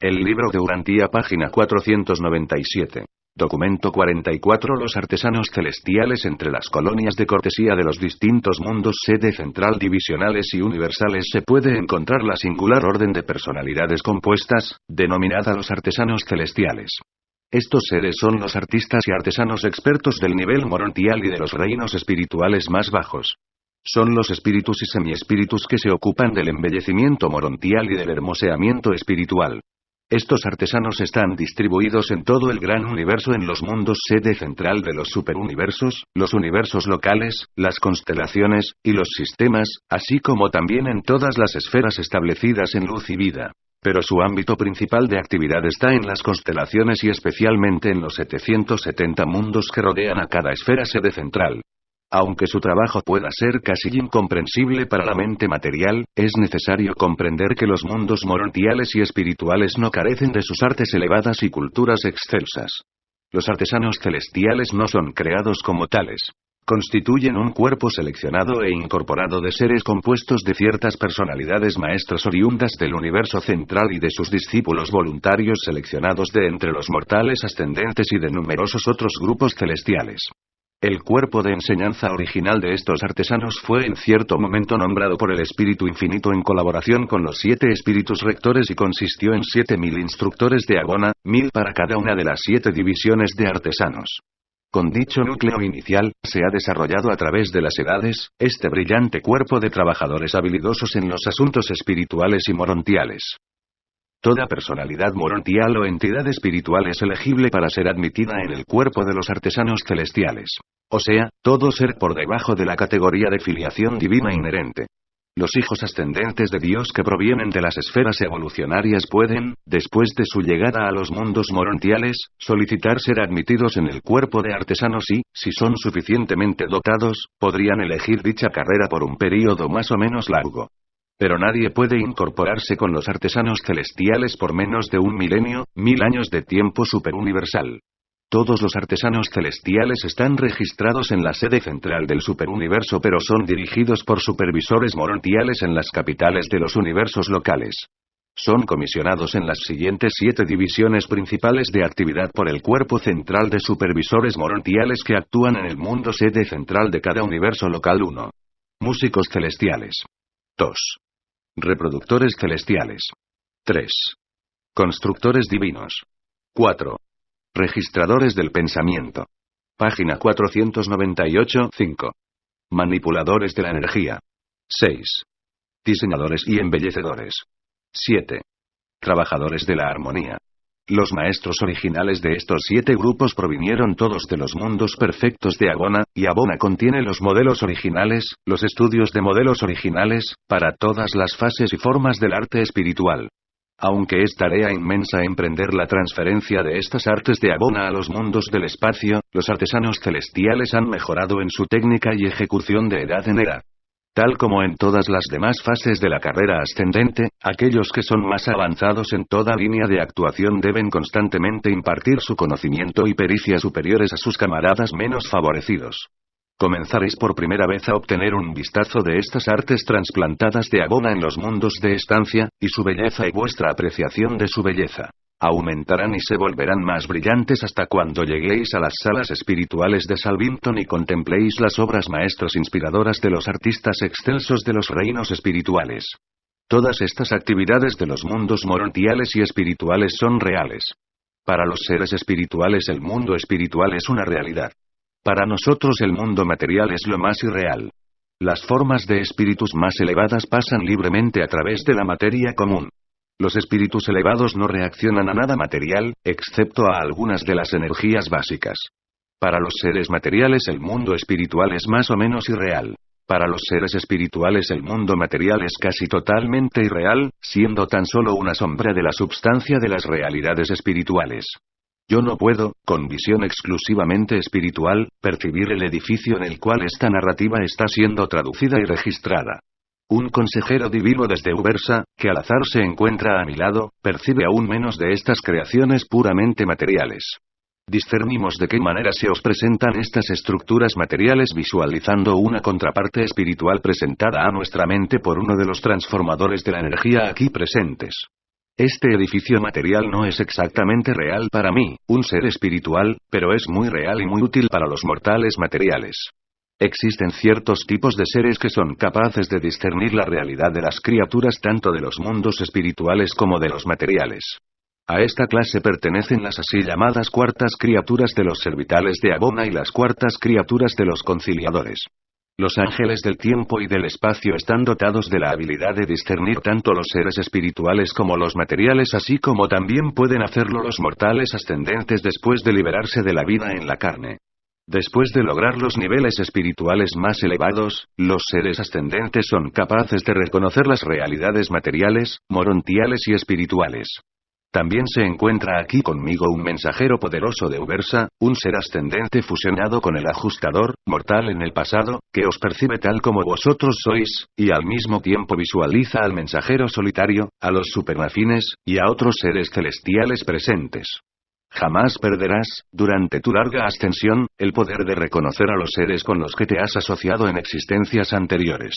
El libro de Urantía, página 497. Documento 44. Los artesanos celestiales entre las colonias de cortesía de los distintos mundos sede central, divisionales y universales se puede encontrar la singular orden de personalidades compuestas, denominada los artesanos celestiales. Estos seres son los artistas y artesanos expertos del nivel morontial y de los reinos espirituales más bajos. Son los espíritus y semiespíritus que se ocupan del embellecimiento morontial y del hermoseamiento espiritual. Estos artesanos están distribuidos en todo el gran universo en los mundos sede central de los superuniversos, los universos locales, las constelaciones, y los sistemas, así como también en todas las esferas establecidas en luz y vida. Pero su ámbito principal de actividad está en las constelaciones y especialmente en los 770 mundos que rodean a cada esfera sede central. Aunque su trabajo pueda ser casi incomprensible para la mente material, es necesario comprender que los mundos morontiales y espirituales no carecen de sus artes elevadas y culturas excelsas. Los artesanos celestiales no son creados como tales. Constituyen un cuerpo seleccionado e incorporado de seres compuestos de ciertas personalidades maestras oriundas del universo central y de sus discípulos voluntarios seleccionados de entre los mortales ascendentes y de numerosos otros grupos celestiales. El cuerpo de enseñanza original de estos artesanos fue en cierto momento nombrado por el Espíritu Infinito en colaboración con los 7 espíritus rectores y consistió en 7000 instructores de Agona, 1000 para cada una de las 7 divisiones de artesanos. Con dicho núcleo inicial, se ha desarrollado a través de las edades, este brillante cuerpo de trabajadores habilidosos en los asuntos espirituales y morontiales. Toda personalidad morontial o entidad espiritual es elegible para ser admitida en el cuerpo de los artesanos celestiales. O sea, todo ser por debajo de la categoría de filiación divina inherente. Los hijos ascendentes de Dios que provienen de las esferas evolucionarias pueden, después de su llegada a los mundos morontiales, solicitar ser admitidos en el cuerpo de artesanos y, si son suficientemente dotados, podrían elegir dicha carrera por un período más o menos largo. Pero nadie puede incorporarse con los artesanos celestiales por menos de 1 milenio, 1000 años de tiempo superuniversal. Todos los artesanos celestiales están registrados en la sede central del superuniverso pero son dirigidos por supervisores morontiales en las capitales de los universos locales. Son comisionados en las siguientes 7 divisiones principales de actividad por el cuerpo central de supervisores morontiales que actúan en el mundo sede central de cada universo local. 1. Músicos celestiales. 2. Reproductores celestiales. 3. Constructores divinos. 4. Registradores del pensamiento. Página 498. 5. Manipuladores de la energía. 6. Diseñadores y embellecedores. 7. Trabajadores de la armonía. Los maestros originales de estos 7 grupos provinieron todos de los mundos perfectos de Agona, y Agona contiene los modelos originales, los estudios de modelos originales, para todas las fases y formas del arte espiritual. Aunque es tarea inmensa emprender la transferencia de estas artes de Agona a los mundos del espacio, los artesanos celestiales han mejorado en su técnica y ejecución de edad en edad. Tal como en todas las demás fases de la carrera ascendente, aquellos que son más avanzados en toda línea de actuación deben constantemente impartir su conocimiento y pericia superiores a sus camaradas menos favorecidos. Comenzaréis por primera vez a obtener un vistazo de estas artes trasplantadas de Agona en los mundos de estancia, y su belleza y vuestra apreciación de su belleza aumentarán y se volverán más brillantes hasta cuando lleguéis a las salas espirituales de Salvington y contempléis las obras maestras inspiradoras de los artistas excelsos de los reinos espirituales. Todas estas actividades de los mundos morontiales y espirituales son reales. Para los seres espirituales el mundo espiritual es una realidad. Para nosotros el mundo material es lo más irreal. Las formas de espíritus más elevadas pasan libremente a través de la materia común. Los espíritus elevados no reaccionan a nada material, excepto a algunas de las energías básicas. Para los seres materiales el mundo espiritual es más o menos irreal. Para los seres espirituales el mundo material es casi totalmente irreal, siendo tan solo una sombra de la substancia de las realidades espirituales. Yo no puedo, con visión exclusivamente espiritual, percibir el edificio en el cual esta narrativa está siendo traducida y registrada. Un consejero divino desde Ubersa, que al azar se encuentra a mi lado, percibe aún menos de estas creaciones puramente materiales. Discernimos de qué manera se os presentan estas estructuras materiales visualizando una contraparte espiritual presentada a nuestra mente por uno de los transformadores de la energía aquí presentes. Este edificio material no es exactamente real para mí, un ser espiritual, pero es muy real y muy útil para los mortales materiales. Existen ciertos tipos de seres que son capaces de discernir la realidad de las criaturas tanto de los mundos espirituales como de los materiales. A esta clase pertenecen las así llamadas cuartas criaturas de los servitales de Abona y las cuartas criaturas de los conciliadores. Los ángeles del tiempo y del espacio están dotados de la habilidad de discernir tanto los seres espirituales como los materiales, así como también pueden hacerlo los mortales ascendentes después de liberarse de la vida en la carne. Después de lograr los niveles espirituales más elevados, los seres ascendentes son capaces de reconocer las realidades materiales, morontiales y espirituales. También se encuentra aquí conmigo un mensajero poderoso de Ubersa, un ser ascendente fusionado con el ajustador, mortal en el pasado, que os percibe tal como vosotros sois, y al mismo tiempo visualiza al mensajero solitario, a los supernafines, y a otros seres celestiales presentes. Jamás perderás, durante tu larga ascensión, el poder de reconocer a los seres con los que te has asociado en existencias anteriores.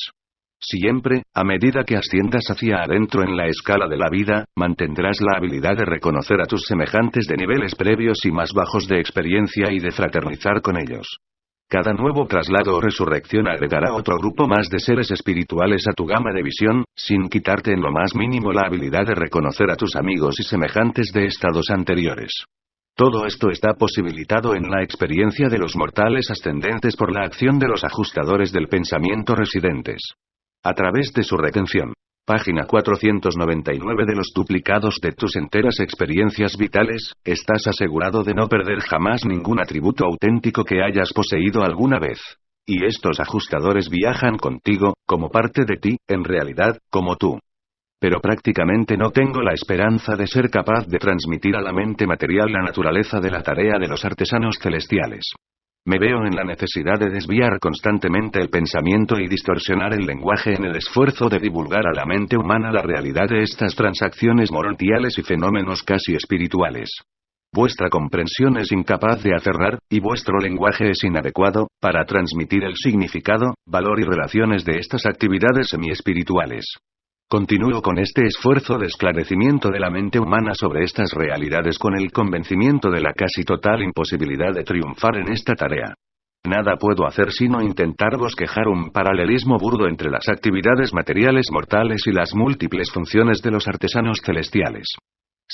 Siempre, a medida que asciendas hacia adentro en la escala de la vida, mantendrás la habilidad de reconocer a tus semejantes de niveles previos y más bajos de experiencia y de fraternizar con ellos. Cada nuevo traslado o resurrección agregará otro grupo más de seres espirituales a tu gama de visión, sin quitarte en lo más mínimo la habilidad de reconocer a tus amigos y semejantes de estados anteriores. Todo esto está posibilitado en la experiencia de los mortales ascendentes por la acción de los ajustadores del pensamiento residentes. A través de su retención. Página 499 de los duplicados de tus enteras experiencias vitales, estás asegurado de no perder jamás ningún atributo auténtico que hayas poseído alguna vez. Y estos ajustadores viajan contigo, como parte de ti, en realidad, como tú. Pero prácticamente no tengo la esperanza de ser capaz de transmitir a la mente material la naturaleza de la tarea de los artesanos celestiales. Me veo en la necesidad de desviar constantemente el pensamiento y distorsionar el lenguaje en el esfuerzo de divulgar a la mente humana la realidad de estas transacciones morontiales y fenómenos casi espirituales. Vuestra comprensión es incapaz de aferrar, y vuestro lenguaje es inadecuado, para transmitir el significado, valor y relaciones de estas actividades semi-espirituales. Continúo con este esfuerzo de esclarecimiento de la mente humana sobre estas realidades con el convencimiento de la casi total imposibilidad de triunfar en esta tarea. Nada puedo hacer sino intentar bosquejar un paralelismo burdo entre las actividades materiales mortales y las múltiples funciones de los artesanos celestiales.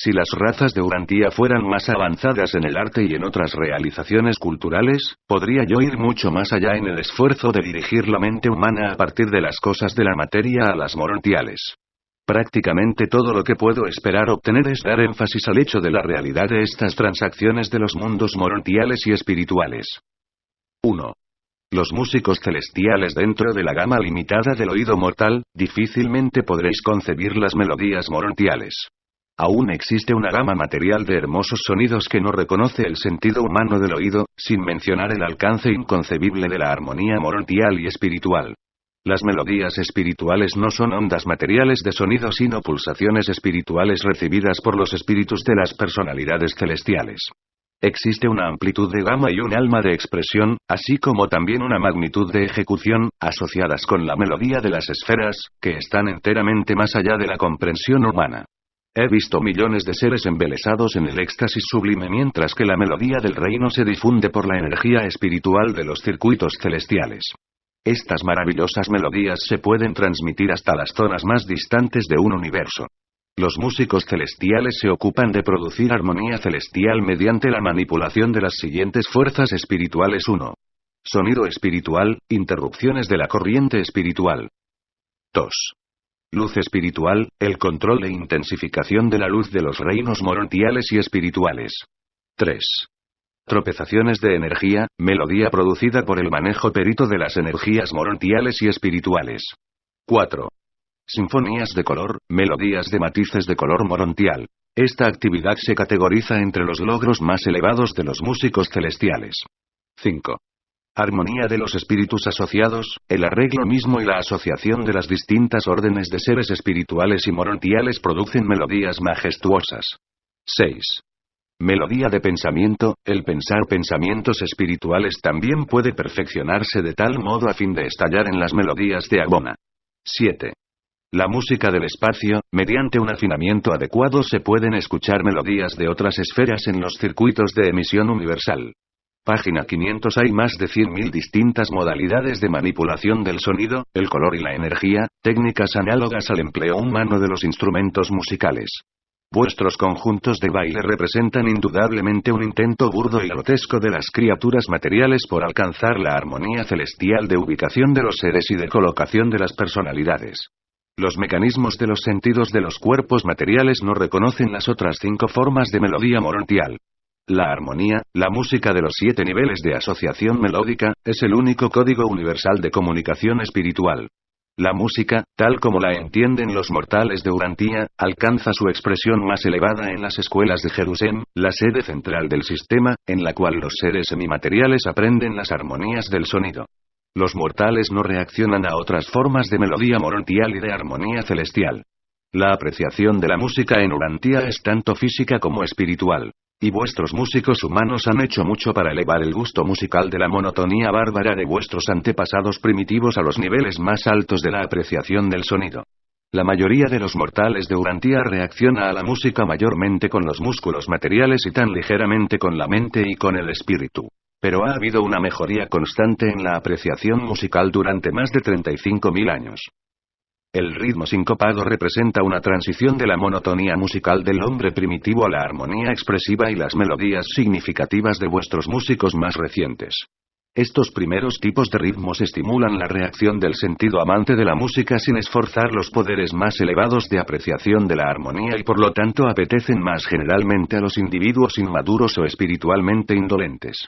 Si las razas de Urantía fueran más avanzadas en el arte y en otras realizaciones culturales, podría yo ir mucho más allá en el esfuerzo de dirigir la mente humana a partir de las cosas de la materia a las morontiales. Prácticamente todo lo que puedo esperar obtener es dar énfasis al hecho de la realidad de estas transacciones de los mundos morontiales y espirituales. 1. Los músicos celestiales dentro de la gama limitada del oído mortal, difícilmente podréis concebir las melodías morontiales. Aún existe una gama material de hermosos sonidos que no reconoce el sentido humano del oído, sin mencionar el alcance inconcebible de la armonía morontial y espiritual. Las melodías espirituales no son ondas materiales de sonido sino pulsaciones espirituales recibidas por los espíritus de las personalidades celestiales. Existe una amplitud de gama y un alma de expresión, así como también una magnitud de ejecución, asociadas con la melodía de las esferas, que están enteramente más allá de la comprensión humana. He visto millones de seres embelesados en el éxtasis sublime mientras que la melodía del reino se difunde por la energía espiritual de los circuitos celestiales. Estas maravillosas melodías se pueden transmitir hasta las zonas más distantes de un universo. Los músicos celestiales se ocupan de producir armonía celestial mediante la manipulación de las siguientes fuerzas espirituales. 1. Sonido espiritual, interrupciones de la corriente espiritual. 2. Luz espiritual, el control e intensificación de la luz de los reinos morontiales y espirituales. 3. Tropezaciones de energía, melodía producida por el manejo perito de las energías morontiales y espirituales. 4. Sinfonías de color, melodías de matices de color morontial. Esta actividad se categoriza entre los logros más elevados de los músicos celestiales. 5. Armonía de los espíritus asociados, el arreglo mismo y la asociación de las distintas órdenes de seres espirituales y morontiales producen melodías majestuosas. 6. Melodía de pensamiento, el pensar pensamientos espirituales también puede perfeccionarse de tal modo a fin de estallar en las melodías de Abona. 7. La música del espacio, mediante un afinamiento adecuado se pueden escuchar melodías de otras esferas en los circuitos de emisión universal. Página 500. Hay más de 100.000 distintas modalidades de manipulación del sonido, el color y la energía, técnicas análogas al empleo humano de los instrumentos musicales. Vuestros conjuntos de baile representan indudablemente un intento burdo y grotesco de las criaturas materiales por alcanzar la armonía celestial de ubicación de los seres y de colocación de las personalidades. Los mecanismos de los sentidos de los cuerpos materiales no reconocen las otras 5 formas de melodía morontial. La armonía, la música de los 7 niveles de asociación melódica, es el único código universal de comunicación espiritual. La música, tal como la entienden los mortales de Urantia, alcanza su expresión más elevada en las escuelas de Jerusalén, la sede central del sistema, en la cual los seres semimateriales aprenden las armonías del sonido. Los mortales no reaccionan a otras formas de melodía morontial y de armonía celestial. La apreciación de la música en Urantia es tanto física como espiritual. Y vuestros músicos humanos han hecho mucho para elevar el gusto musical de la monotonía bárbara de vuestros antepasados primitivos a los niveles más altos de la apreciación del sonido. La mayoría de los mortales de Urantia reacciona a la música mayormente con los músculos materiales y tan ligeramente con la mente y con el espíritu. Pero ha habido una mejoría constante en la apreciación musical durante más de 35.000 años. El ritmo sincopado representa una transición de la monotonía musical del hombre primitivo a la armonía expresiva y las melodías significativas de vuestros músicos más recientes. Estos primeros tipos de ritmos estimulan la reacción del sentido amante de la música sin esforzar los poderes más elevados de apreciación de la armonía y por lo tanto apetecen más generalmente a los individuos inmaduros o espiritualmente indolentes.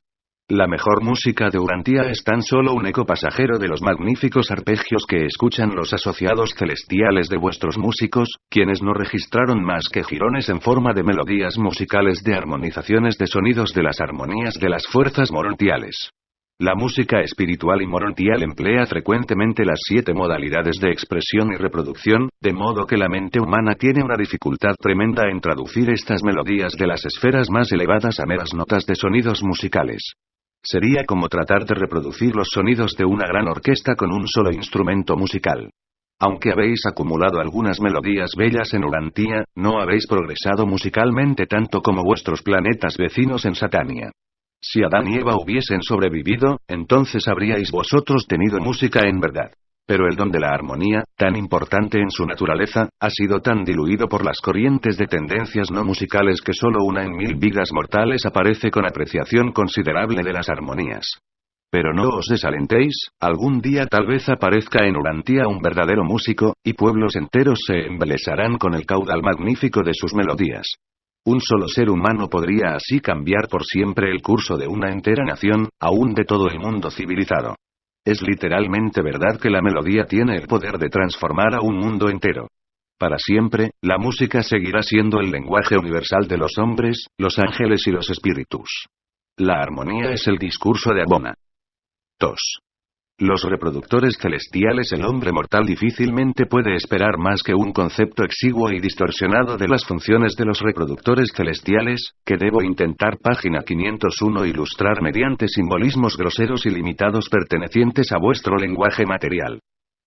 La mejor música de Urantia es tan solo un eco pasajero de los magníficos arpegios que escuchan los asociados celestiales de vuestros músicos, quienes no registraron más que jirones en forma de melodías musicales de armonizaciones de sonidos de las armonías de las fuerzas morontiales. La música espiritual y morontial emplea frecuentemente las 7 modalidades de expresión y reproducción, de modo que la mente humana tiene una dificultad tremenda en traducir estas melodías de las esferas más elevadas a meras notas de sonidos musicales. Sería como tratar de reproducir los sonidos de una gran orquesta con un solo instrumento musical. Aunque habéis acumulado algunas melodías bellas en Urantia, no habéis progresado musicalmente tanto como vuestros planetas vecinos en Satania. Si Adán y Eva hubiesen sobrevivido, entonces habríais vosotros tenido música en verdad. Pero el don de la armonía, tan importante en su naturaleza, ha sido tan diluido por las corrientes de tendencias no musicales que solo una en 1000 vidas mortales aparece con apreciación considerable de las armonías. Pero no os desalentéis, algún día tal vez aparezca en Urantia un verdadero músico, y pueblos enteros se embelesarán con el caudal magnífico de sus melodías. Un solo ser humano podría así cambiar por siempre el curso de una entera nación, aún de todo el mundo civilizado. Es literalmente verdad que la melodía tiene el poder de transformar a un mundo entero. Para siempre, la música seguirá siendo el lenguaje universal de los hombres, los ángeles y los espíritus. La armonía es el discurso de Abona. 2. Los reproductores celestiales. El hombre mortal difícilmente puede esperar más que un concepto exiguo y distorsionado de las funciones de los reproductores celestiales, que debo intentar página 501 ilustrar mediante simbolismos groseros y limitados pertenecientes a vuestro lenguaje material.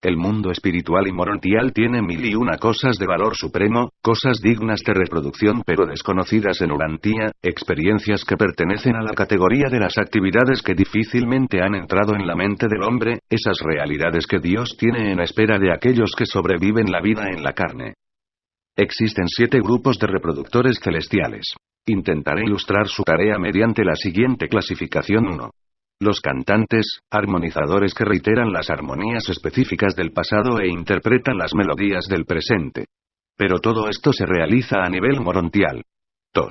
El mundo espiritual y morontial tiene 1001 cosas de valor supremo, cosas dignas de reproducción pero desconocidas en Urantia, experiencias que pertenecen a la categoría de las actividades que difícilmente han entrado en la mente del hombre, esas realidades que Dios tiene en espera de aquellos que sobreviven la vida en la carne. Existen 7 grupos de reproductores celestiales. Intentaré ilustrar su tarea mediante la siguiente clasificación. 1. Los cantantes, armonizadores que reiteran las armonías específicas del pasado e interpretan las melodías del presente. Pero todo esto se realiza a nivel morontial. 2.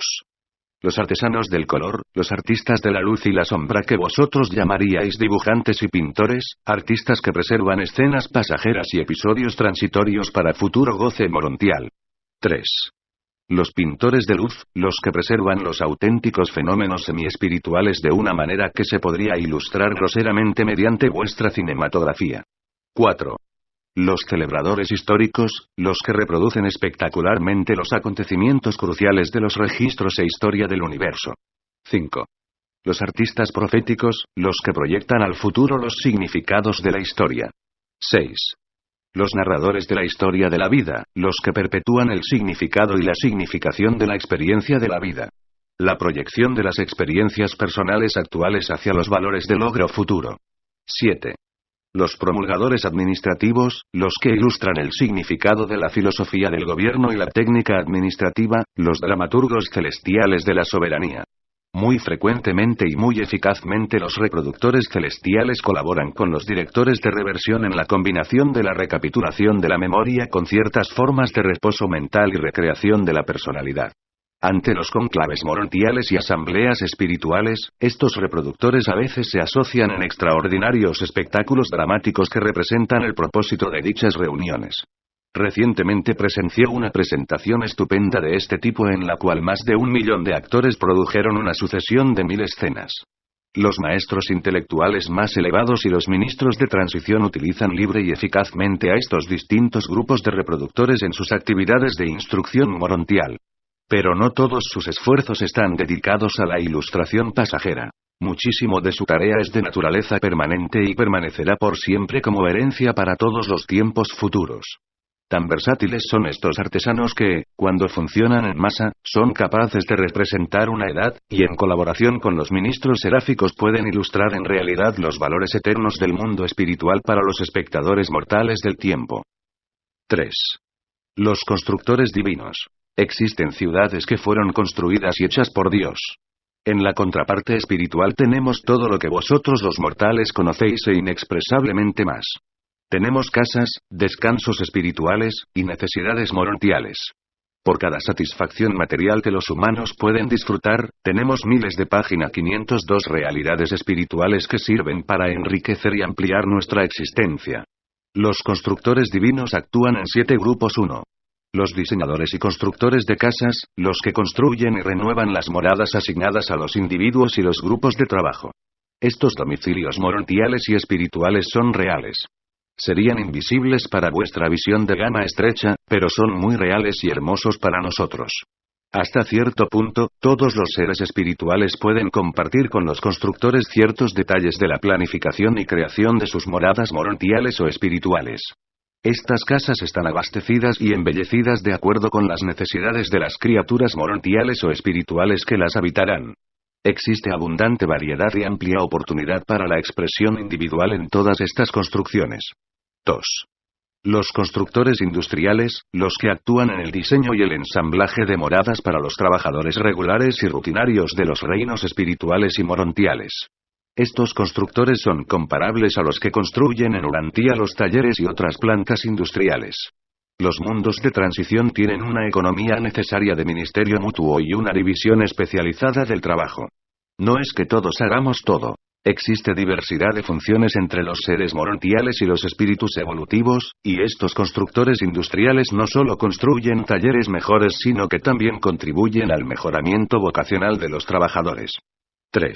Los artesanos del color, los artistas de la luz y la sombra que vosotros llamaríais dibujantes y pintores, artistas que preservan escenas pasajeras y episodios transitorios para futuro goce morontial. 3. Los pintores de luz, los que preservan los auténticos fenómenos semiespirituales de una manera que se podría ilustrar groseramente mediante vuestra cinematografía. 4. Los celebradores históricos, los que reproducen espectacularmente los acontecimientos cruciales de los registros e historia del universo. 5. Los artistas proféticos, los que proyectan al futuro los significados de la historia. 6. Los narradores de la historia de la vida, los que perpetúan el significado y la significación de la experiencia de la vida. La proyección de las experiencias personales actuales hacia los valores de logro futuro. 7. Los promulgadores administrativos, los que ilustran el significado de la filosofía del gobierno y la técnica administrativa, los dramaturgos celestiales de la soberanía. Muy frecuentemente y muy eficazmente los reproductores celestiales colaboran con los directores de reversión en la combinación de la recapitulación de la memoria con ciertas formas de reposo mental y recreación de la personalidad. Ante los conclaves morontiales y asambleas espirituales, estos reproductores a veces se asocian en extraordinarios espectáculos dramáticos que representan el propósito de dichas reuniones. Recientemente presencié una presentación estupenda de este tipo en la cual más de 1 millón de actores produjeron una sucesión de 1000 escenas. Los maestros intelectuales más elevados y los ministros de transición utilizan libre y eficazmente a estos distintos grupos de reproductores en sus actividades de instrucción morontial. Pero no todos sus esfuerzos están dedicados a la ilustración pasajera. Muchísimo de su tarea es de naturaleza permanente y permanecerá por siempre como herencia para todos los tiempos futuros. Tan versátiles son estos artesanos que, cuando funcionan en masa, son capaces de representar una edad, y en colaboración con los ministros seráficos pueden ilustrar en realidad los valores eternos del mundo espiritual para los espectadores mortales del tiempo. 3. Los constructores divinos. Existen ciudades que fueron construidas y hechas por Dios. En la contraparte espiritual tenemos todo lo que vosotros los mortales conocéis e inexpresablemente más. Tenemos casas, descansos espirituales, y necesidades morontiales. Por cada satisfacción material que los humanos pueden disfrutar, tenemos miles de página 502 realidades espirituales que sirven para enriquecer y ampliar nuestra existencia. Los constructores divinos actúan en 7 grupos. 1. Los diseñadores y constructores de casas, los que construyen y renuevan las moradas asignadas a los individuos y los grupos de trabajo. Estos domicilios morontiales y espirituales son reales. Serían invisibles para vuestra visión de gama estrecha, pero son muy reales y hermosos para nosotros. Hasta cierto punto, todos los seres espirituales pueden compartir con los constructores ciertos detalles de la planificación y creación de sus moradas morontiales o espirituales. Estas casas están abastecidas y embellecidas de acuerdo con las necesidades de las criaturas morontiales o espirituales que las habitarán. Existe abundante variedad y amplia oportunidad para la expresión individual en todas estas construcciones. 2. Los constructores industriales, los que actúan en el diseño y el ensamblaje de moradas para los trabajadores regulares y rutinarios de los reinos espirituales y morontiales. Estos constructores son comparables a los que construyen en Urantía los talleres y otras plantas industriales. Los mundos de transición tienen una economía necesaria de ministerio mutuo y una división especializada del trabajo. No es que todos hagamos todo. Existe diversidad de funciones entre los seres morontiales y los espíritus evolutivos, y estos constructores industriales no solo construyen talleres mejores sino que también contribuyen al mejoramiento vocacional de los trabajadores. 3.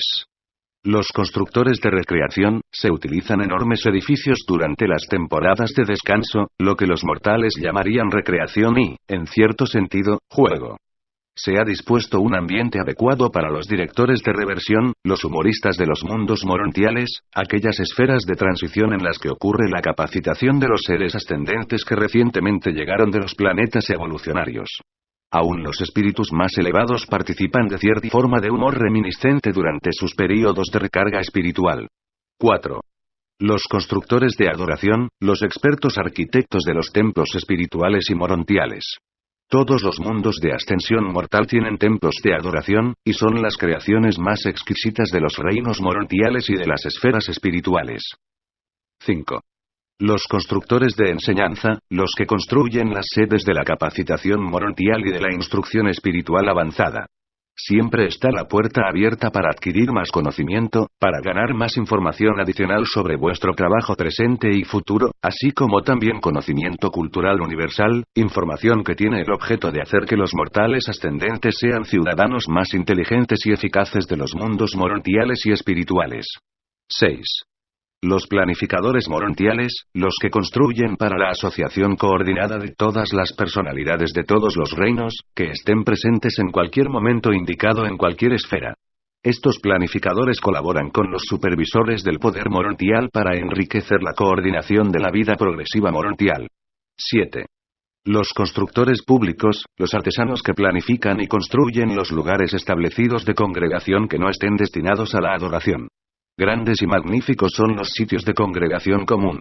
Los constructores de recreación, se utilizan enormes edificios durante las temporadas de descanso, lo que los mortales llamarían recreación y, en cierto sentido, juego. Se ha dispuesto un ambiente adecuado para los directores de reversión, los humoristas de los mundos morontiales, aquellas esferas de transición en las que ocurre la capacitación de los seres ascendentes que recientemente llegaron de los planetas evolucionarios. Aún los espíritus más elevados participan de cierta forma de humor reminiscente durante sus períodos de recarga espiritual. 4. Los constructores de adoración, los expertos arquitectos de los templos espirituales y morontiales. Todos los mundos de ascensión mortal tienen templos de adoración, y son las creaciones más exquisitas de los reinos morontiales y de las esferas espirituales. 5. Los constructores de enseñanza, los que construyen las sedes de la capacitación morontial y de la instrucción espiritual avanzada. Siempre está la puerta abierta para adquirir más conocimiento, para ganar más información adicional sobre vuestro trabajo presente y futuro, así como también conocimiento cultural universal, información que tiene el objeto de hacer que los mortales ascendentes sean ciudadanos más inteligentes y eficaces de los mundos morontiales y espirituales. 6. Los planificadores morontiales, los que construyen para la asociación coordinada de todas las personalidades de todos los reinos, que estén presentes en cualquier momento indicado en cualquier esfera. Estos planificadores colaboran con los supervisores del poder morontial para enriquecer la coordinación de la vida progresiva morontial. 7. Los constructores públicos, los artesanos que planifican y construyen los lugares establecidos de congregación que no estén destinados a la adoración. Grandes y magníficos son los sitios de congregación común.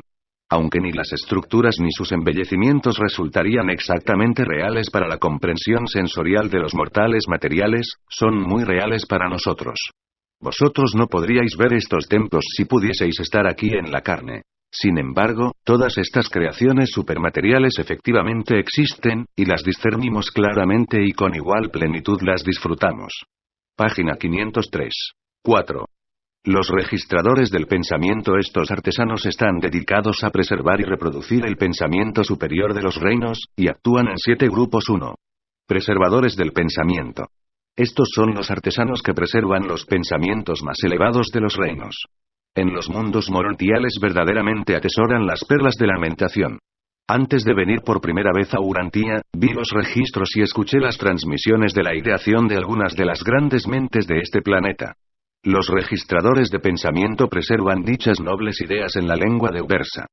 Aunque ni las estructuras ni sus embellecimientos resultarían exactamente reales para la comprensión sensorial de los mortales materiales, son muy reales para nosotros. Vosotros no podríais ver estos templos si pudieseis estar aquí en la carne. Sin embargo, todas estas creaciones supermateriales efectivamente existen, y las discernimos claramente y con igual plenitud las disfrutamos. Página 503. 4. Los registradores del pensamiento. Estos artesanos están dedicados a preservar y reproducir el pensamiento superior de los reinos, y actúan en 7 grupos. 1. Preservadores del pensamiento. Estos son los artesanos que preservan los pensamientos más elevados de los reinos. En los mundos morontiales verdaderamente atesoran las perlas de la lamentación. Antes de venir por primera vez a Urantia, vi los registros y escuché las transmisiones de la ideación de algunas de las grandes mentes de este planeta. Los registradores de pensamiento preservan dichas nobles ideas en la lengua de Ubersa.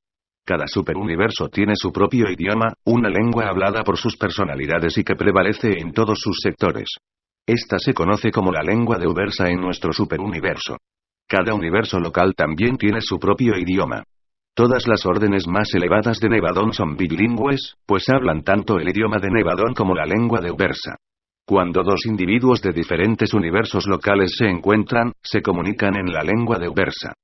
Cada superuniverso tiene su propio idioma, una lengua hablada por sus personalidades y que prevalece en todos sus sectores. Esta se conoce como la lengua de Ubersa en nuestro superuniverso. Cada universo local también tiene su propio idioma. Todas las órdenes más elevadas de Nevadón son bilingües, pues hablan tanto el idioma de Nevadón como la lengua de Ubersa. Cuando dos individuos de diferentes universos locales se encuentran, se comunican en la lengua de Ubersa.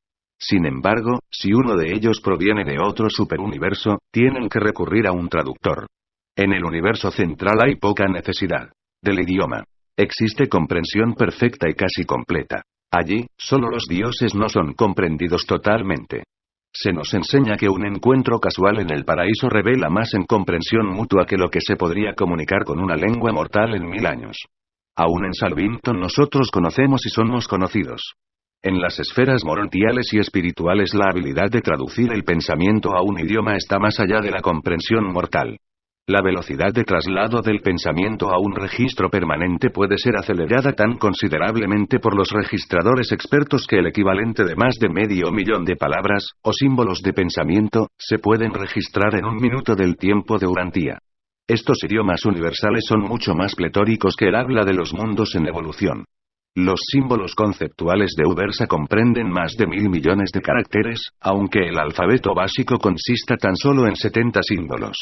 Sin embargo, si uno de ellos proviene de otro superuniverso, tienen que recurrir a un traductor. En el universo central hay poca necesidad del idioma. Existe comprensión perfecta y casi completa. Allí, solo los dioses no son comprendidos totalmente. Se nos enseña que un encuentro casual en el paraíso revela más en comprensión mutua que lo que se podría comunicar con una lengua mortal en 1000 años. Aún en Salvington nosotros conocemos y somos conocidos. En las esferas morontiales y espirituales la habilidad de traducir el pensamiento a un idioma está más allá de la comprensión mortal. La velocidad de traslado del pensamiento a un registro permanente puede ser acelerada tan considerablemente por los registradores expertos que el equivalente de más de 500.000 de palabras, o símbolos de pensamiento, se pueden registrar en 1 minuto del tiempo de Urantia. Estos idiomas universales son mucho más pletóricos que el habla de los mundos en evolución. Los símbolos conceptuales de Ubersa comprenden más de 1.000 millones de caracteres, aunque el alfabeto básico consista tan solo en 70 símbolos.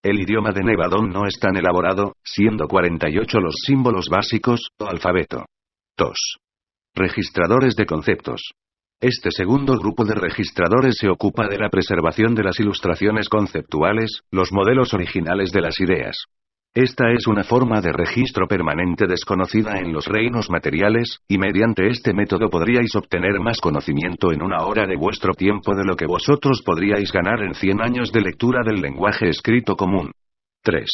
El idioma de Nevadón no es tan elaborado, siendo 48 los símbolos básicos, o alfabeto. 2. Registradores de conceptos. Este segundo grupo de registradores se ocupa de la preservación de las ilustraciones conceptuales, los modelos originales de las ideas. Esta es una forma de registro permanente desconocida en los reinos materiales, y mediante este método podríais obtener más conocimiento en 1 hora de vuestro tiempo de lo que vosotros podríais ganar en 100 años de lectura del lenguaje escrito común. 3.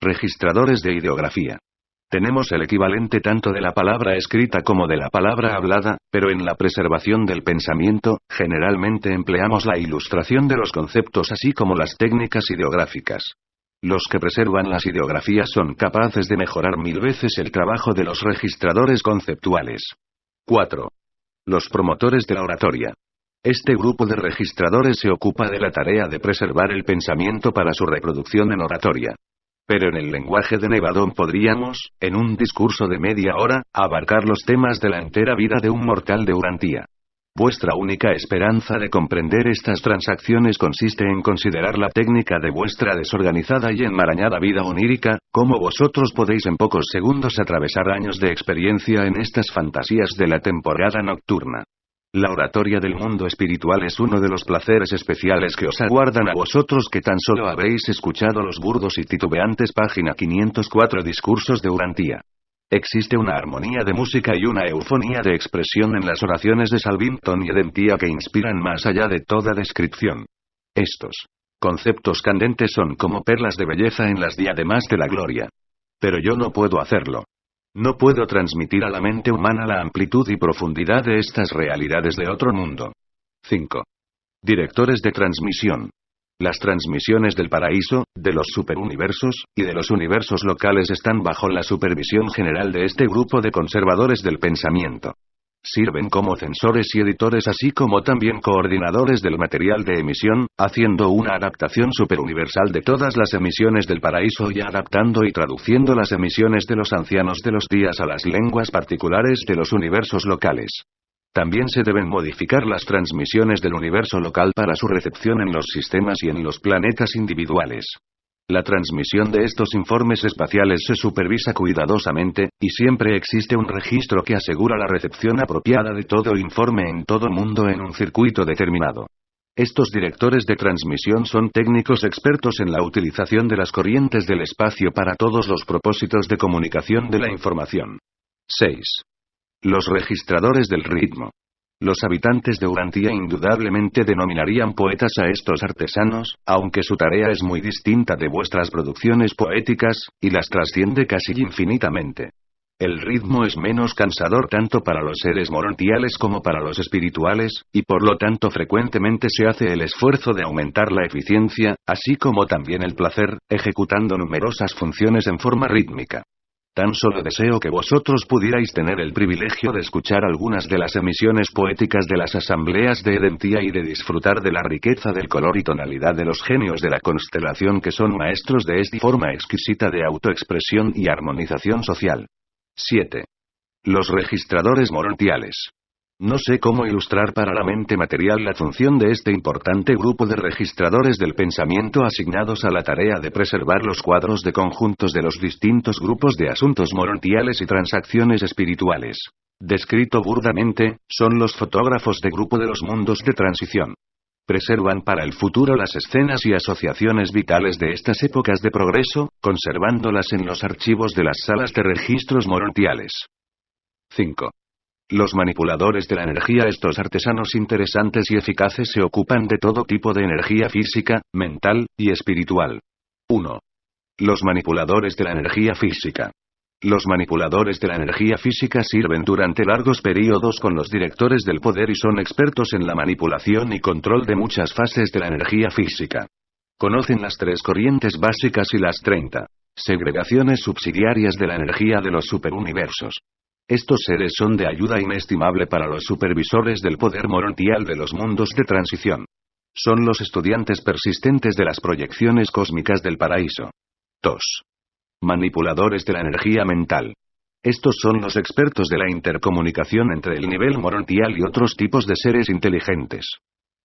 Registradores de ideografía. Tenemos el equivalente tanto de la palabra escrita como de la palabra hablada, pero en la preservación del pensamiento, generalmente empleamos la ilustración de los conceptos así como las técnicas ideográficas. Los que preservan las ideografías son capaces de mejorar 1000 veces el trabajo de los registradores conceptuales. 4. Los promotores de la oratoria. Este grupo de registradores se ocupa de la tarea de preservar el pensamiento para su reproducción en oratoria. Pero en el lenguaje de Nevadón podríamos, en un discurso de media hora, abarcar los temas de la entera vida de un mortal de Urantia. Vuestra única esperanza de comprender estas transacciones consiste en considerar la técnica de vuestra desorganizada y enmarañada vida onírica, cómo vosotros podéis en pocos segundos atravesar años de experiencia en estas fantasías de la temporada nocturna. La oratoria del mundo espiritual es uno de los placeres especiales que os aguardan a vosotros que tan solo habéis escuchado los burdos y titubeantes. Página 504. Discursos de Urantia. Existe una armonía de música y una eufonía de expresión en las oraciones de Salvington y Edentia que inspiran más allá de toda descripción. Estos conceptos candentes son como perlas de belleza en las diademas de la gloria. Pero yo no puedo hacerlo. No puedo transmitir a la mente humana la amplitud y profundidad de estas realidades de otro mundo. 5. Directores de transmisión. Las transmisiones del paraíso, de los superuniversos, y de los universos locales están bajo la supervisión general de este grupo de conservadores del pensamiento. Sirven como censores y editores así como también coordinadores del material de emisión, haciendo una adaptación superuniversal de todas las emisiones del paraíso y adaptando y traduciendo las emisiones de los ancianos de los días a las lenguas particulares de los universos locales. También se deben modificar las transmisiones del universo local para su recepción en los sistemas y en los planetas individuales. La transmisión de estos informes espaciales se supervisa cuidadosamente, y siempre existe un registro que asegura la recepción apropiada de todo informe en todo mundo en un circuito determinado. Estos directores de transmisión son técnicos expertos en la utilización de las corrientes del espacio para todos los propósitos de comunicación de la información. 6. Los registradores del ritmo. Los habitantes de Urantia indudablemente denominarían poetas a estos artesanos, aunque su tarea es muy distinta de vuestras producciones poéticas, y las trasciende casi infinitamente. El ritmo es menos cansador tanto para los seres morontiales como para los espirituales, y por lo tanto frecuentemente se hace el esfuerzo de aumentar la eficiencia, así como también el placer, ejecutando numerosas funciones en forma rítmica. Tan solo deseo que vosotros pudierais tener el privilegio de escuchar algunas de las emisiones poéticas de las asambleas de Edentia y de disfrutar de la riqueza del color y tonalidad de los genios de la constelación que son maestros de esta forma exquisita de autoexpresión y armonización social. 7. Los registradores morontiales. No sé cómo ilustrar para la mente material la función de este importante grupo de registradores del pensamiento asignados a la tarea de preservar los cuadros de conjuntos de los distintos grupos de asuntos morontiales y transacciones espirituales. Descrito burdamente, son los fotógrafos de grupo de los mundos de transición. Preservan para el futuro las escenas y asociaciones vitales de estas épocas de progreso, conservándolas en los archivos de las salas de registros morontiales. 5. Los manipuladores de la energía. Estos artesanos interesantes y eficaces se ocupan de todo tipo de energía física, mental, y espiritual. 1. Los manipuladores de la energía física. Los manipuladores de la energía física sirven durante largos periodos con los directores del poder y son expertos en la manipulación y control de muchas fases de la energía física. Conocen las 3 corrientes básicas y las 30 segregaciones subsidiarias de la energía de los superuniversos. Estos seres son de ayuda inestimable para los supervisores del poder morontial de los mundos de transición. Son los estudiantes persistentes de las proyecciones cósmicas del paraíso. 2. Manipuladores de la energía mental. Estos son los expertos de la intercomunicación entre el nivel morontial y otros tipos de seres inteligentes.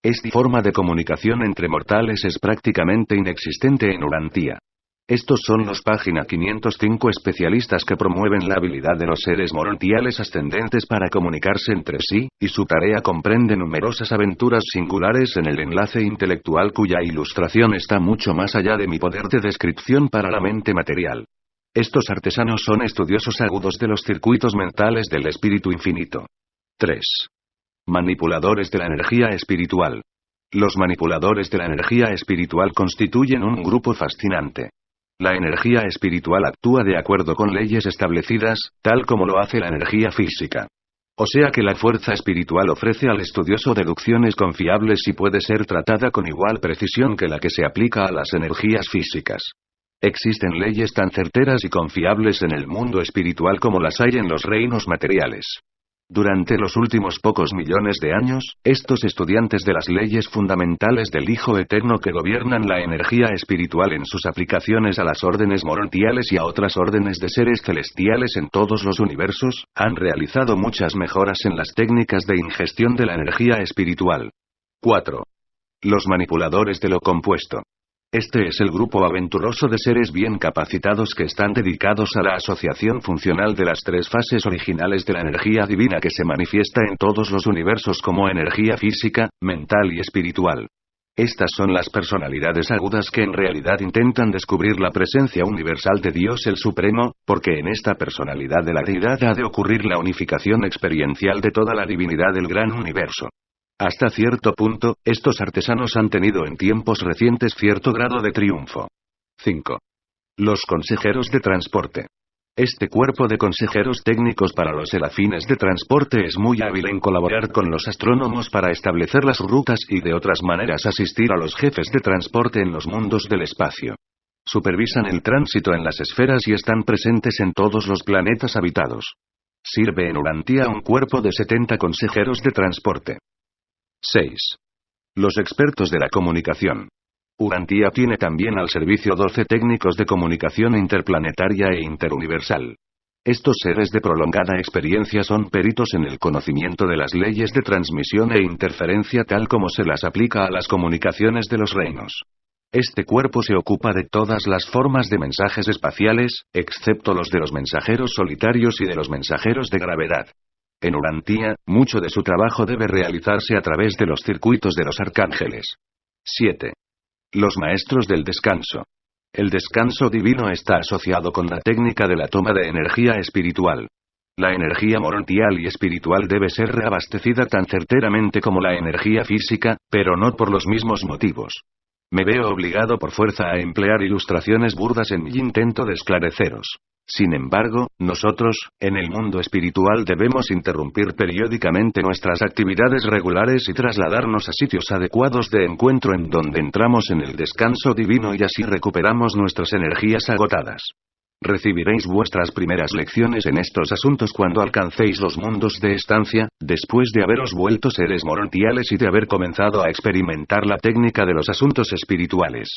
Esta forma de comunicación entre mortales es prácticamente inexistente en Urantia. Estos son los página 505 especialistas que promueven la habilidad de los seres morontiales ascendentes para comunicarse entre sí, y su tarea comprende numerosas aventuras singulares en el enlace intelectual cuya ilustración está mucho más allá de mi poder de descripción para la mente material. Estos artesanos son estudiosos agudos de los circuitos mentales del espíritu infinito. 3. Manipuladores de la energía espiritual. Los manipuladores de la energía espiritual constituyen un grupo fascinante. La energía espiritual actúa de acuerdo con leyes establecidas, tal como lo hace la energía física. O sea que la fuerza espiritual ofrece al estudioso deducciones confiables y puede ser tratada con igual precisión que la que se aplica a las energías físicas. Existen leyes tan certeras y confiables en el mundo espiritual como las hay en los reinos materiales. Durante los últimos pocos millones de años, estos estudiantes de las leyes fundamentales del Hijo Eterno que gobiernan la energía espiritual en sus aplicaciones a las órdenes morontiales y a otras órdenes de seres celestiales en todos los universos, han realizado muchas mejoras en las técnicas de ingestión de la energía espiritual. 4. Los manipuladores de lo compuesto. Este es el grupo aventuroso de seres bien capacitados que están dedicados a la asociación funcional de las 3 fases originales de la energía divina que se manifiesta en todos los universos como energía física, mental y espiritual. Estas son las personalidades agudas que en realidad intentan descubrir la presencia universal de Dios el Supremo, porque en esta personalidad de la deidad ha de ocurrir la unificación experiencial de toda la divinidad del gran universo. Hasta cierto punto, estos artesanos han tenido en tiempos recientes cierto grado de triunfo. 5. Los consejeros de transporte. Este cuerpo de consejeros técnicos para los serafines de transporte es muy hábil en colaborar con los astrónomos para establecer las rutas y de otras maneras asistir a los jefes de transporte en los mundos del espacio. Supervisan el tránsito en las esferas y están presentes en todos los planetas habitados. Sirve en Urantia un cuerpo de 70 consejeros de transporte. 6. Los expertos de la comunicación. Urantia tiene también al servicio 12 técnicos de comunicación interplanetaria e interuniversal. Estos seres de prolongada experiencia son peritos en el conocimiento de las leyes de transmisión e interferencia tal como se las aplica a las comunicaciones de los reinos. Este cuerpo se ocupa de todas las formas de mensajes espaciales, excepto los de los mensajeros solitarios y de los mensajeros de gravedad. En Urantia, mucho de su trabajo debe realizarse a través de los circuitos de los arcángeles. 7. Los maestros del descanso. El descanso divino está asociado con la técnica de la toma de energía espiritual. La energía morontial y espiritual debe ser reabastecida tan certeramente como la energía física, pero no por los mismos motivos. Me veo obligado por fuerza a emplear ilustraciones burdas en mi intento de esclareceros. Sin embargo, nosotros, en el mundo espiritual debemos interrumpir periódicamente nuestras actividades regulares y trasladarnos a sitios adecuados de encuentro en donde entramos en el descanso divino y así recuperamos nuestras energías agotadas. Recibiréis vuestras primeras lecciones en estos asuntos cuando alcancéis los mundos de estancia, después de haberos vuelto seres morontiales y de haber comenzado a experimentar la técnica de los asuntos espirituales.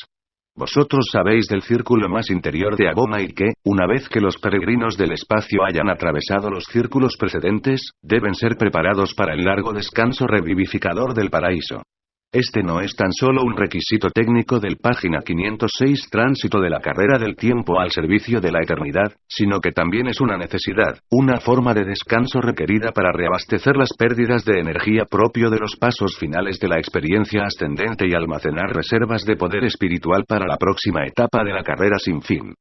Vosotros sabéis del círculo más interior de Agoma y que, una vez que los peregrinos del espacio hayan atravesado los círculos precedentes, deben ser preparados para el largo descanso revivificador del paraíso. Este no es tan solo un requisito técnico del página 506 tránsito de la carrera del tiempo al servicio de la eternidad, sino que también es una necesidad, una forma de descanso requerida para reabastecer las pérdidas de energía propio de los pasos finales de la experiencia ascendente y almacenar reservas de poder espiritual para la próxima etapa de la carrera sin fin.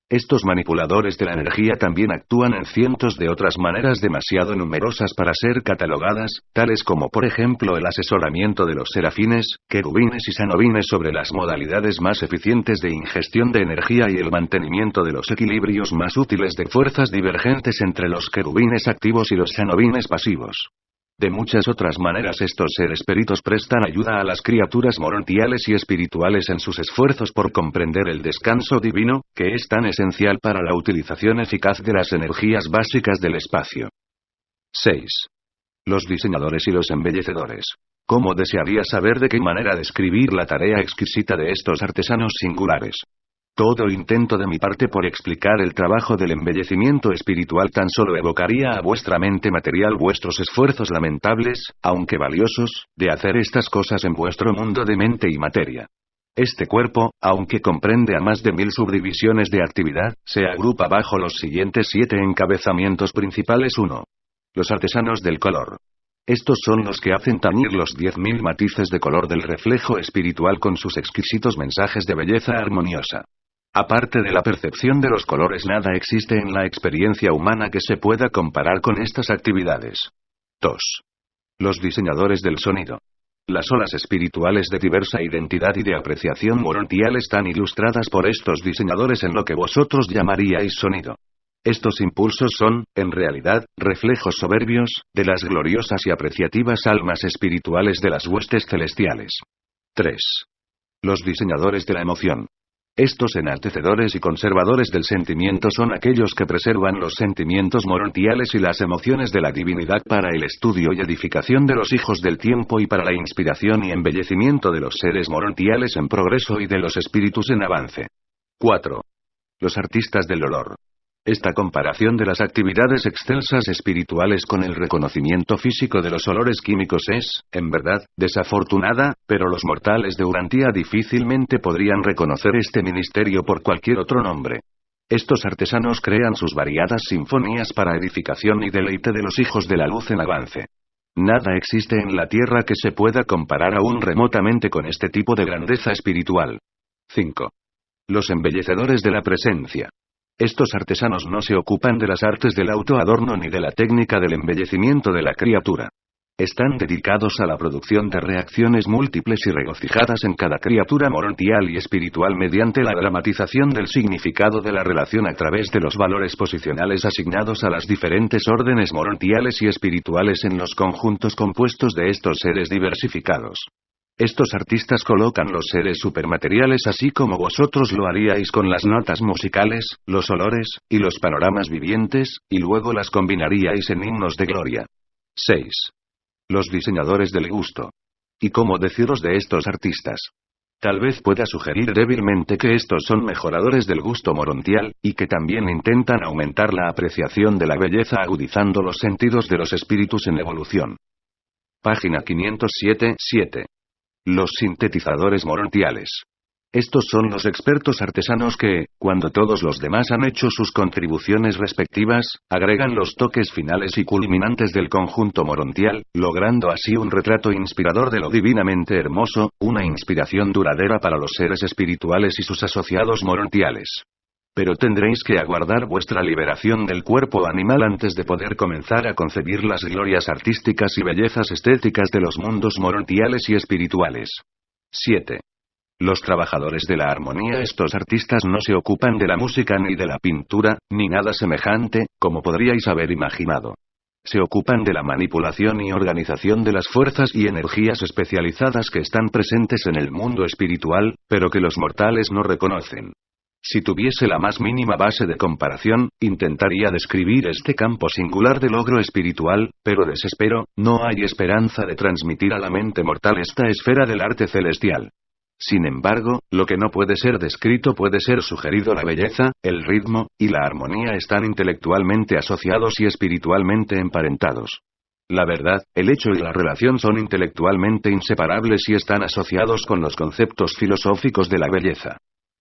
Estos manipuladores de la energía también actúan en cientos de otras maneras demasiado numerosas para ser catalogadas, tales como por ejemplo el asesoramiento de los serafines, querubines y sanobines sobre las modalidades más eficientes de ingestión de energía y el mantenimiento de los equilibrios más útiles de fuerzas divergentes entre los querubines activos y los sanobines pasivos. De muchas otras maneras estos seres peritos prestan ayuda a las criaturas morontiales y espirituales en sus esfuerzos por comprender el descanso divino, que es tan esencial para la utilización eficaz de las energías básicas del espacio. 6. Los diseñadores y los embellecedores. ¿Cómo desearía saber de qué manera describir la tarea exquisita de estos artesanos singulares? Todo intento de mi parte por explicar el trabajo del embellecimiento espiritual tan solo evocaría a vuestra mente material vuestros esfuerzos lamentables, aunque valiosos, de hacer estas cosas en vuestro mundo de mente y materia. Este cuerpo, aunque comprende a más de 1000 subdivisiones de actividad, se agrupa bajo los siguientes 7 encabezamientos principales. 1. Los artesanos del color. Estos son los que hacen tañir los 10.000 matices de color del reflejo espiritual con sus exquisitos mensajes de belleza armoniosa. Aparte de la percepción de los colores, nada existe en la experiencia humana que se pueda comparar con estas actividades. 2. Los diseñadores del sonido. Las olas espirituales de diversa identidad y de apreciación morontial están ilustradas por estos diseñadores en lo que vosotros llamaríais sonido. Estos impulsos son, en realidad, reflejos soberbios, de las gloriosas y apreciativas almas espirituales de las huestes celestiales. 3. Los diseñadores de la emoción. Estos enaltecedores y conservadores del sentimiento son aquellos que preservan los sentimientos morontiales y las emociones de la divinidad para el estudio y edificación de los hijos del tiempo y para la inspiración y embellecimiento de los seres morontiales en progreso y de los espíritus en avance. 4. Los artistas del olor. Esta comparación de las actividades excelsas espirituales con el reconocimiento físico de los olores químicos es, en verdad, desafortunada, pero los mortales de Urantia difícilmente podrían reconocer este ministerio por cualquier otro nombre. Estos artesanos crean sus variadas sinfonías para edificación y deleite de los hijos de la luz en avance. Nada existe en la tierra que se pueda comparar aún remotamente con este tipo de grandeza espiritual. 5. Los embellecedores de la presencia. Estos artesanos no se ocupan de las artes del autoadorno ni de la técnica del embellecimiento de la criatura. Están dedicados a la producción de reacciones múltiples y regocijadas en cada criatura morontial y espiritual mediante la dramatización del significado de la relación a través de los valores posicionales asignados a las diferentes órdenes morontiales y espirituales en los conjuntos compuestos de estos seres diversificados. Estos artistas colocan los seres supermateriales así como vosotros lo haríais con las notas musicales, los olores, y los panoramas vivientes, y luego las combinaríais en himnos de gloria. 6. Los diseñadores del gusto. ¿Y cómo deciros de estos artistas? Tal vez pueda sugerir débilmente que estos son mejoradores del gusto morontial, y que también intentan aumentar la apreciación de la belleza agudizando los sentidos de los espíritus en evolución. Página 507-7. Los sintetizadores morontiales. Estos son los expertos artesanos que, cuando todos los demás han hecho sus contribuciones respectivas, agregan los toques finales y culminantes del conjunto morontial, logrando así un retrato inspirador de lo divinamente hermoso, una inspiración duradera para los seres espirituales y sus asociados morontiales. Pero tendréis que aguardar vuestra liberación del cuerpo animal antes de poder comenzar a concebir las glorias artísticas y bellezas estéticas de los mundos morontiales y espirituales. 7. Los trabajadores de la armonía. Estos artistas no se ocupan de la música ni de la pintura, ni nada semejante, como podríais haber imaginado. Se ocupan de la manipulación y organización de las fuerzas y energías especializadas que están presentes en el mundo espiritual, pero que los mortales no reconocen. Si tuviese la más mínima base de comparación, intentaría describir este campo singular de logro espiritual, pero desespero, no hay esperanza de transmitir a la mente mortal esta esfera del arte celestial. Sin embargo, lo que no puede ser descrito puede ser sugerido. La belleza, el ritmo, y la armonía están intelectualmente asociados y espiritualmente emparentados. La verdad, el hecho y la relación son intelectualmente inseparables y están asociados con los conceptos filosóficos de la belleza.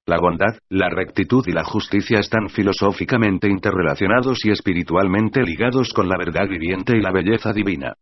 La bondad, la rectitud y la justicia están filosóficamente interrelacionados y espiritualmente ligados con la verdad viviente y la belleza divina.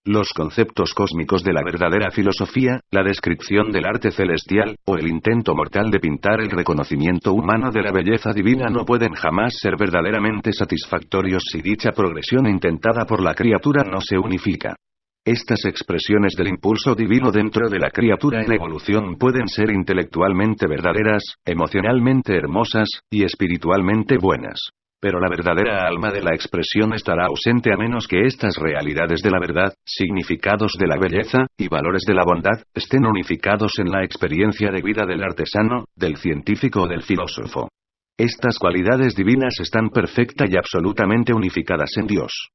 Los conceptos cósmicos de la verdadera filosofía, la descripción del arte celestial, o el intento mortal de pintar el reconocimiento humano de la belleza divina no pueden jamás ser verdaderamente satisfactorios si dicha progresión intentada por la criatura no se unifica. Estas expresiones del impulso divino dentro de la criatura en evolución pueden ser intelectualmente verdaderas, emocionalmente hermosas, y espiritualmente buenas. Pero la verdadera alma de la expresión estará ausente a menos que estas realidades de la verdad, significados de la belleza, y valores de la bondad, estén unificados en la experiencia de vida del artesano, del científico o del filósofo. Estas cualidades divinas están perfecta y absolutamente unificadas en Dios.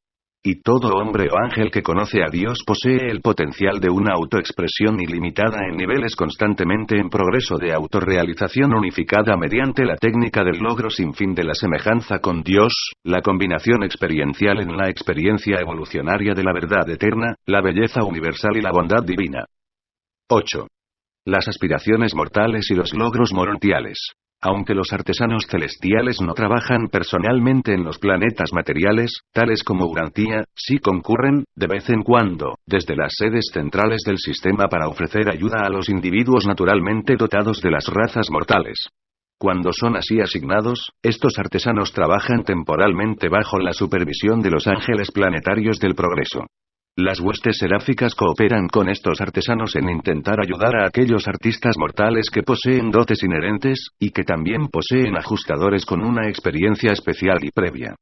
Y todo hombre o ángel que conoce a Dios posee el potencial de una autoexpresión ilimitada en niveles constantemente en progreso de autorrealización unificada mediante la técnica del logro sin fin de la semejanza con Dios, la combinación experiencial en la experiencia evolucionaria de la verdad eterna, la belleza universal y la bondad divina. 8. Las aspiraciones mortales y los logros morontiales. Aunque los artesanos celestiales no trabajan personalmente en los planetas materiales, tales como Urantia, sí concurren, de vez en cuando, desde las sedes centrales del sistema para ofrecer ayuda a los individuos naturalmente dotados de las razas mortales. Cuando son así asignados, estos artesanos trabajan temporalmente bajo la supervisión de los ángeles planetarios del progreso. Las huestes seráficas cooperan con estos artesanos en intentar ayudar a aquellos artistas mortales que poseen dotes inherentes, y que también poseen ajustadores con una experiencia especial y previa.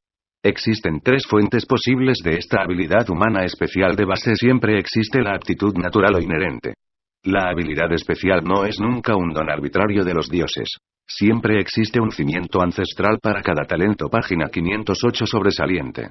Existen tres fuentes posibles de esta habilidad humana especial. De base siempre existe la aptitud natural o inherente. La habilidad especial no es nunca un don arbitrario de los dioses. Siempre existe un cimiento ancestral para cada talento. Página 508 sobresaliente.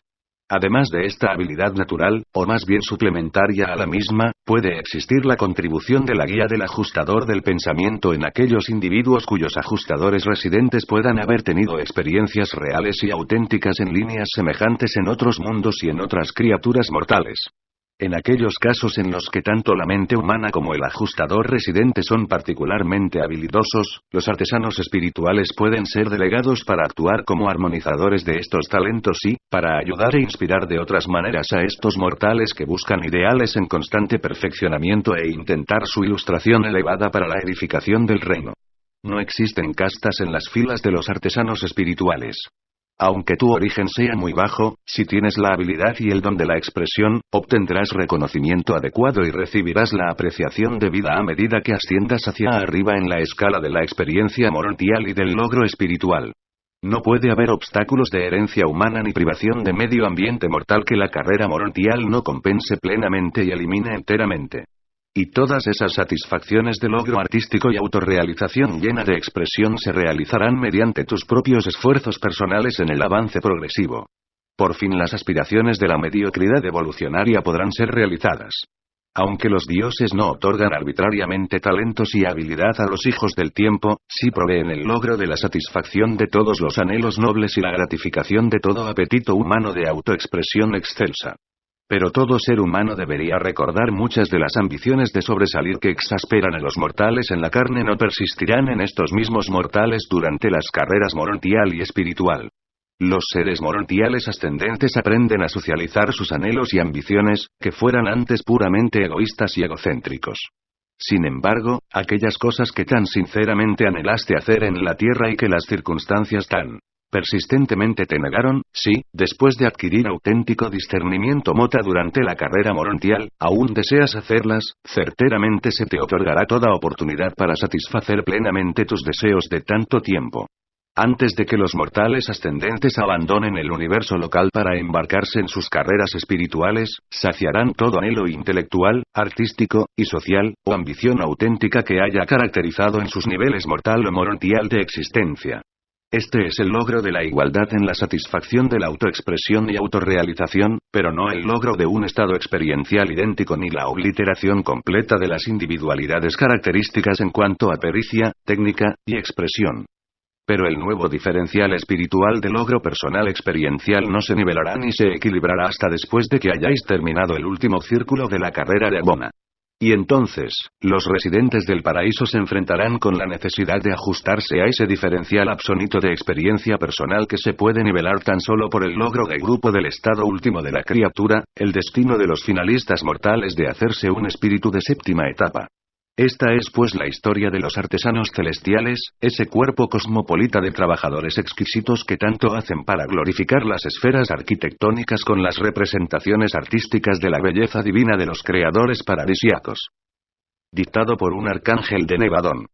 Además de esta habilidad natural, o más bien suplementaria a la misma, puede existir la contribución de la guía del ajustador del pensamiento en aquellos individuos cuyos ajustadores residentes puedan haber tenido experiencias reales y auténticas en líneas semejantes en otros mundos y en otras criaturas mortales. En aquellos casos en los que tanto la mente humana como el ajustador residente son particularmente habilidosos, los artesanos espirituales pueden ser delegados para actuar como armonizadores de estos talentos y, para ayudar e inspirar de otras maneras a estos mortales que buscan ideales en constante perfeccionamiento e intentar su ilustración elevada para la edificación del reino. No existen castas en las filas de los artesanos espirituales. Aunque tu origen sea muy bajo, si tienes la habilidad y el don de la expresión, obtendrás reconocimiento adecuado y recibirás la apreciación debida a medida que asciendas hacia arriba en la escala de la experiencia morontial y del logro espiritual. No puede haber obstáculos de herencia humana ni privación de medio ambiente mortal que la carrera morontial no compense plenamente y elimine enteramente. Y todas esas satisfacciones de logro artístico y autorrealización llena de expresión se realizarán mediante tus propios esfuerzos personales en el avance progresivo. Por fin las aspiraciones de la mediocridad evolucionaria podrán ser realizadas. Aunque los dioses no otorgan arbitrariamente talentos y habilidad a los hijos del tiempo, sí proveen el logro de la satisfacción de todos los anhelos nobles y la gratificación de todo apetito humano de autoexpresión excelsa. Pero todo ser humano debería recordar muchas de las ambiciones de sobresalir que exasperan a los mortales en la carne no persistirán en estos mismos mortales durante las carreras morontial y espiritual. Los seres morontiales ascendentes aprenden a socializar sus anhelos y ambiciones, que fueran antes puramente egoístas y egocéntricos. Sin embargo, aquellas cosas que tan sinceramente anhelaste hacer en la tierra y que las circunstancias tan persistentemente te negaron, si, después de adquirir auténtico discernimiento mota durante la carrera morontial, aún deseas hacerlas, certeramente se te otorgará toda oportunidad para satisfacer plenamente tus deseos de tanto tiempo. Antes de que los mortales ascendentes abandonen el universo local para embarcarse en sus carreras espirituales, saciarán todo anhelo intelectual, artístico, y social, o ambición auténtica que haya caracterizado en sus niveles mortal o morontial de existencia. Este es el logro de la igualdad en la satisfacción de la autoexpresión y autorrealización, pero no el logro de un estado experiencial idéntico ni la obliteración completa de las individualidades características en cuanto a pericia, técnica, y expresión. Pero el nuevo diferencial espiritual de logro personal experiencial no se nivelará ni se equilibrará hasta después de que hayáis terminado el último círculo de la carrera de Agona. Y entonces, los residentes del paraíso se enfrentarán con la necesidad de ajustarse a ese diferencial absoluto de experiencia personal que se puede nivelar tan solo por el logro de grupo del estado último de la criatura, el destino de los finalistas mortales de hacerse un espíritu de séptima etapa. Esta es pues la historia de los artesanos celestiales, ese cuerpo cosmopolita de trabajadores exquisitos que tanto hacen para glorificar las esferas arquitectónicas con las representaciones artísticas de la belleza divina de los creadores paradisíacos. Dictado por un arcángel de Nevadón.